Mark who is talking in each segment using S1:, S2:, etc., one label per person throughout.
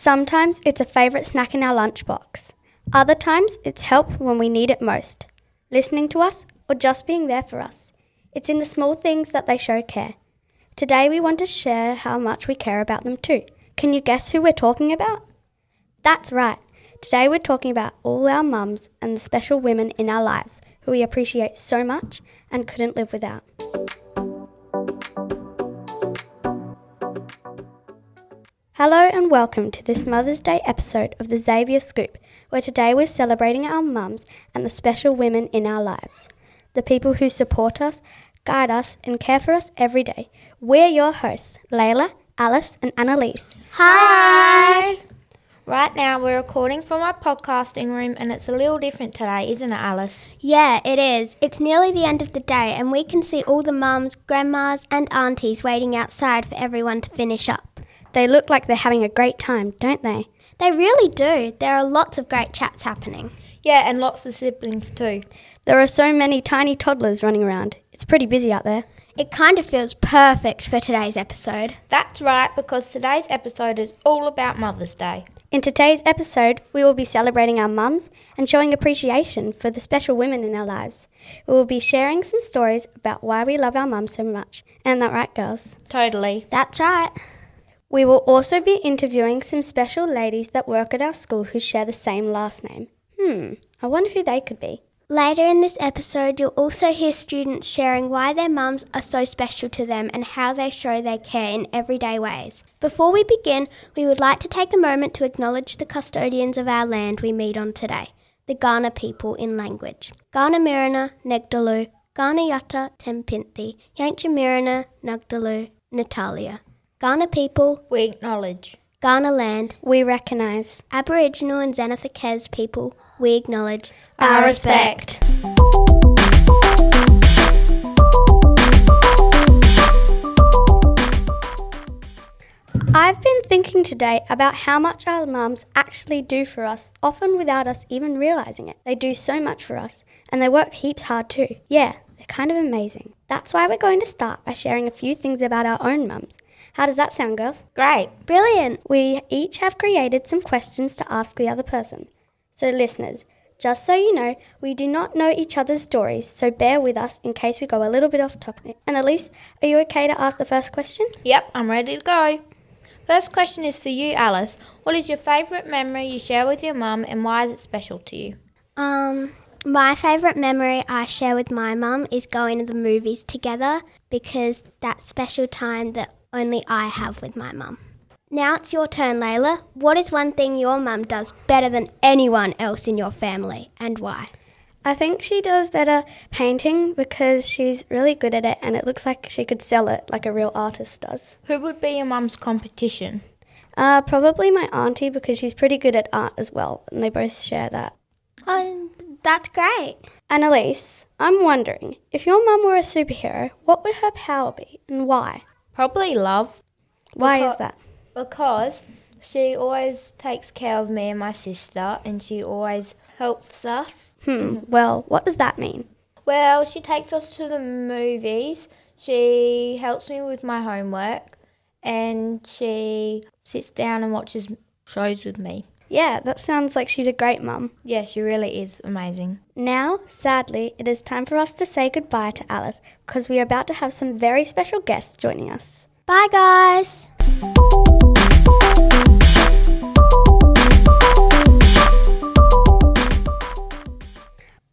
S1: Sometimes it's a favourite snack in our lunchbox. Other times it's help when we need it most. Listening to us or just being there for us. It's in the small things that they show care. Today we want to share how much we care about them too. Can you guess who we're talking about? That's right. Today we're talking about all our mums and the special women in our lives who we appreciate so much and couldn't live without. Hello and welcome to this Mother's Day episode of the Xavier Scoop, where today we're celebrating our mums and the special women in our lives. The people who support us, guide us and care for us every day. We're your hosts, Layla, Alice and Annalise.
S2: Hi! Right now we're recording from our podcasting room and it's a little different today, isn't it, Alice?
S3: Yeah, it is. It's nearly the end of the day and we can see all the mums, grandmas and aunties waiting outside for everyone to finish up.
S1: They look like they're having a great time, don't they?
S3: They really do. There are lots of great chats happening.
S2: Yeah, and lots of siblings too.
S1: There are so many tiny toddlers running around. It's pretty busy out there.
S3: It kind of feels perfect for today's episode.
S2: That's right, because today's episode is all about Mother's Day.
S1: In today's episode, we will be celebrating our mums and showing appreciation for the special women in our lives. We will be sharing some stories about why we love our mums so much. Isn't that right, girls?
S2: Totally.
S3: That's right.
S1: We will also be interviewing some special ladies that work at our school who share the same last name. I wonder who they could be.
S3: Later in this episode, you'll also hear students sharing why their mums are so special to them and how they show they care in everyday ways. Before we begin, we would like to take a moment to acknowledge the custodians of our land we meet on today, the Kaurna people in language. Kaurna Mirana, Negdalu, Kaurna Yatta, Tempinthi, Yancha Mirana, Nagdalu, Natalia. Kaurna people,
S2: we acknowledge.
S3: Kaurna land,
S1: we recognise.
S3: Aboriginal and Xanatha people, we acknowledge.
S2: Our respect.
S1: I've been thinking today about how much our mums actually do for us, often without us even realising it. They do so much for us, and they work heaps hard too. Yeah, they're kind of amazing. That's why we're going to start by sharing a few things about our own mums. How does that sound, girls?
S2: Great.
S3: Brilliant.
S1: We each have created some questions to ask the other person. So listeners, just so you know, we do not know each other's stories, so bear with us in case we go a little bit off topic. Annalise, are you okay to ask the first question?
S2: Yep, I'm ready to go. First question is for you, Alice. What is your favourite memory you share with your mum and why is it special to you?
S3: My favourite memory I share with my mum is going to the movies together because that's special time that only I have with my mum. Now it's your turn, Layla. What is one thing your mum does better than anyone else in your family and why?
S1: I think she does better painting because she's really good at it and it looks like she could sell it like a real artist does.
S2: Who would be your mum's competition?
S1: Probably my auntie because she's pretty good at art as well and they both share that.
S3: Oh, that's great.
S1: Annalise, I'm wondering, if your mum were a superhero, what would her power be and why?
S2: Probably love.
S1: Why is that?
S2: Because she always takes care of me and my sister and she always helps us.
S1: Well, what does that mean?
S2: Well, she takes us to the movies, she helps me with my homework and she sits down and watches shows with me.
S1: Yeah, that sounds like she's a great mum.
S2: Yeah, she really is amazing.
S1: Now, sadly, it is time for us to say goodbye to Alice because we are about to have some very special guests joining us.
S3: Bye, guys.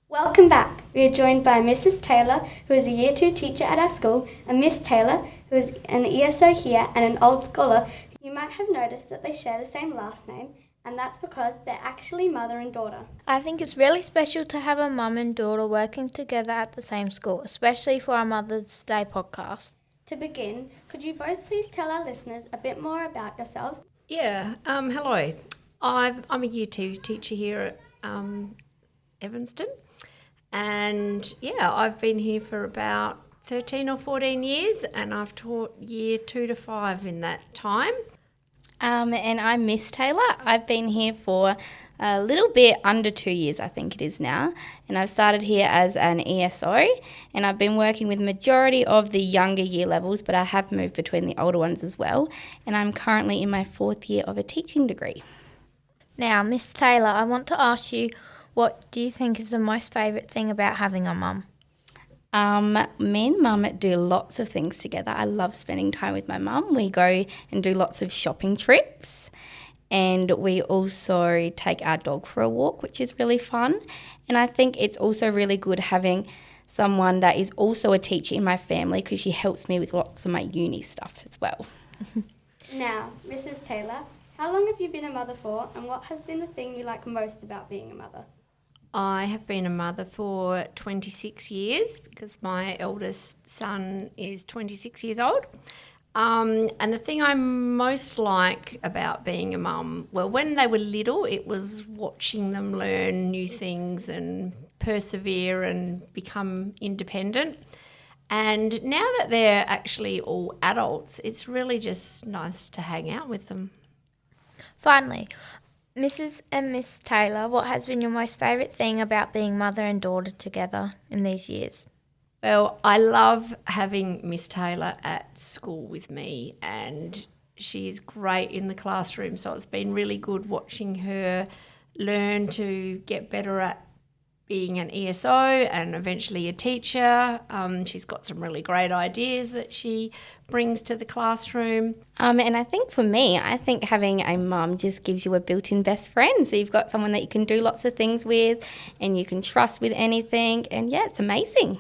S1: Welcome back. We are joined by Mrs. Taylor, who is a Year 2 teacher at our school, and Miss Taylor, who is an ESO here and an old scholar. You might have noticed that they share the same last name, and that's because they're actually mother and daughter.
S2: I think it's really special to have a mum and daughter working together at the same school, especially for our Mother's Day podcast.
S1: To begin, could you both please tell our listeners a bit more about yourselves?
S4: Yeah, hello. I'm a Year 2 teacher here at Evanston. And yeah, I've been here for about 13 or 14 years and I've taught Year 2 to 5 in that time.
S5: And I'm Miss Taylor. I've been here for a little bit under 2 years, I think it is now. And I've started here as an ESO, and I've been working with majority of the younger year levels, but I have moved between the older ones as well. And I'm currently in my 4th year of a teaching degree.
S2: Now, Miss Taylor, I want to ask you, what do you think is the most favourite thing about having a mum?
S5: Me and Mum do lots of things together. I love spending time with my mum. We go and do lots of shopping trips, and we also take our dog for a walk, which is really fun. And I think it's also really good having someone that is also a teacher in my family, because she helps me with lots of my uni stuff as well.
S1: Now, Mrs. Taylor, how long have you been a mother for, and what has been the thing you like most about being a mother?
S4: I have been a mother for 26 years because my eldest son is 26 years old. And the thing I most like about being a mum, well, when they were little, it was watching them learn new things and persevere and become independent. And now that they're actually all adults, it's really just nice to hang out with them.
S2: Finally, Mrs. and Miss Taylor, what has been your most favourite thing about being mother and daughter together in these years?
S4: Well, I love having Miss Taylor at school with me, and she's great in the classroom, so it's been really good watching her learn to get better at being an ESO and eventually a teacher. She's got some really great ideas that she brings to the classroom.
S5: And I think for me, I think having a mum just gives you a built-in best friend. So you've got someone that you can do lots of things with and you can trust with anything. And yeah, it's amazing.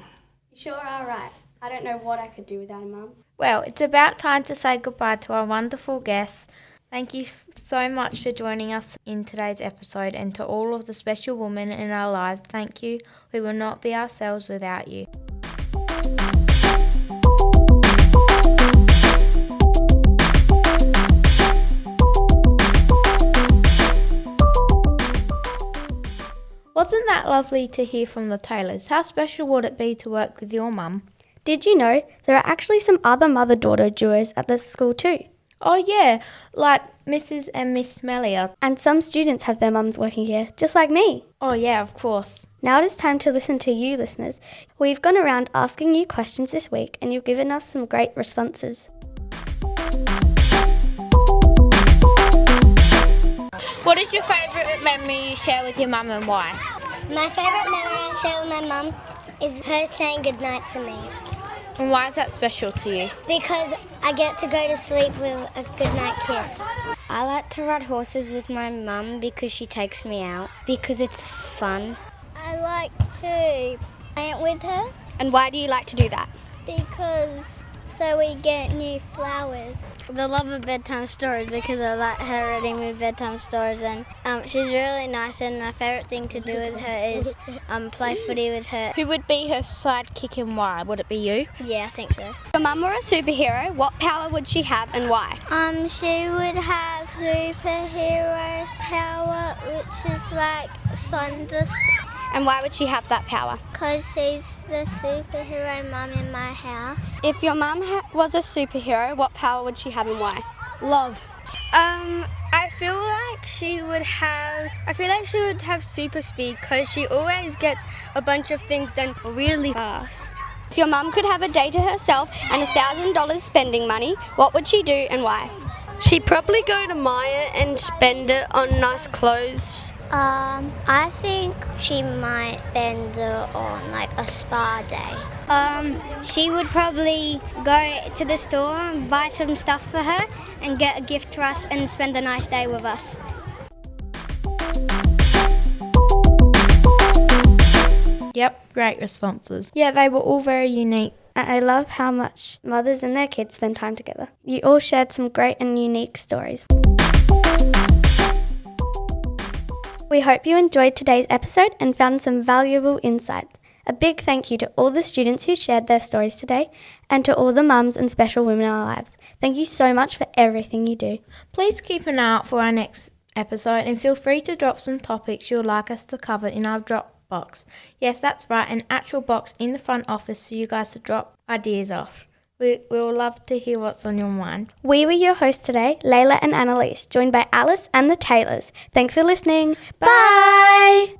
S1: You sure are right. I don't know what I could do without a mum.
S2: Well, it's about time to say goodbye to our wonderful guests. Thank you so much for joining us in today's episode, and to all of the special women in our lives, thank you. We will not be ourselves without you. Wasn't that lovely to hear from the Taylors? How special would it be to work with your mum?
S1: Did you know there are actually some other mother-daughter duos at this school too?
S2: Oh yeah, like Mrs. and Miss Melia.
S1: And some students have their mums working here, just like me.
S2: Oh yeah, of course.
S1: Now it is time to listen to you, listeners. We've gone around asking you questions this week, and you've given us some great responses.
S2: What is your favourite memory you share with your mum and why?
S3: My favourite memory I share with my mum is her saying goodnight to me.
S2: And why is that special to you?
S3: Because I get to go to sleep with a goodnight kiss.
S6: I like to ride horses with my mum because she takes me out, because it's fun.
S3: I like to play it with her
S1: And why do you like to do that?
S3: because so we get new flowers.
S6: I love her bedtime stories because I like her reading me bedtime stories, and she's really nice, and my favourite thing to do with her is play footy with her.
S2: Who would be her sidekick and why? Would it be you?
S6: Yeah, I think so.
S1: If your mum were a superhero, what power would she have and why?
S3: She would have superhero power, which is like thunder,
S1: And why would she have that power?
S3: because she's the superhero mum in my house.
S1: If your mum was a superhero, what power would she have and why?
S6: Love.
S7: I feel like she would have super speed because she always gets a bunch of things done really fast.
S1: If your mum could have a day to herself and $1,000 spending money, what would she do and why?
S7: She'd probably go to Maya and spend it on nice clothes.
S3: I think she might spend it on like a spa day.
S6: She would probably go to the store and buy some stuff for her and get a gift to us and spend a nice day with us.
S2: Yep, great responses. Yeah, they were all very unique.
S1: I love how much mothers and their kids spend time together. You all shared some great and unique stories. We hope you enjoyed today's episode and found some valuable insights. A big thank you to all the students who shared their stories today, and to all the mums and special women in our lives. Thank you so much for everything you do.
S2: Please keep an eye out for our next episode, and feel free to drop some topics you'd like us to cover in our Dropbox. Yes, that's right, an actual box in the front office for you guys to drop ideas off. We'll love to hear what's on your mind.
S1: We were your hosts today, Layla and Annalise, joined by Alice and the Taylors. Thanks for listening. Bye.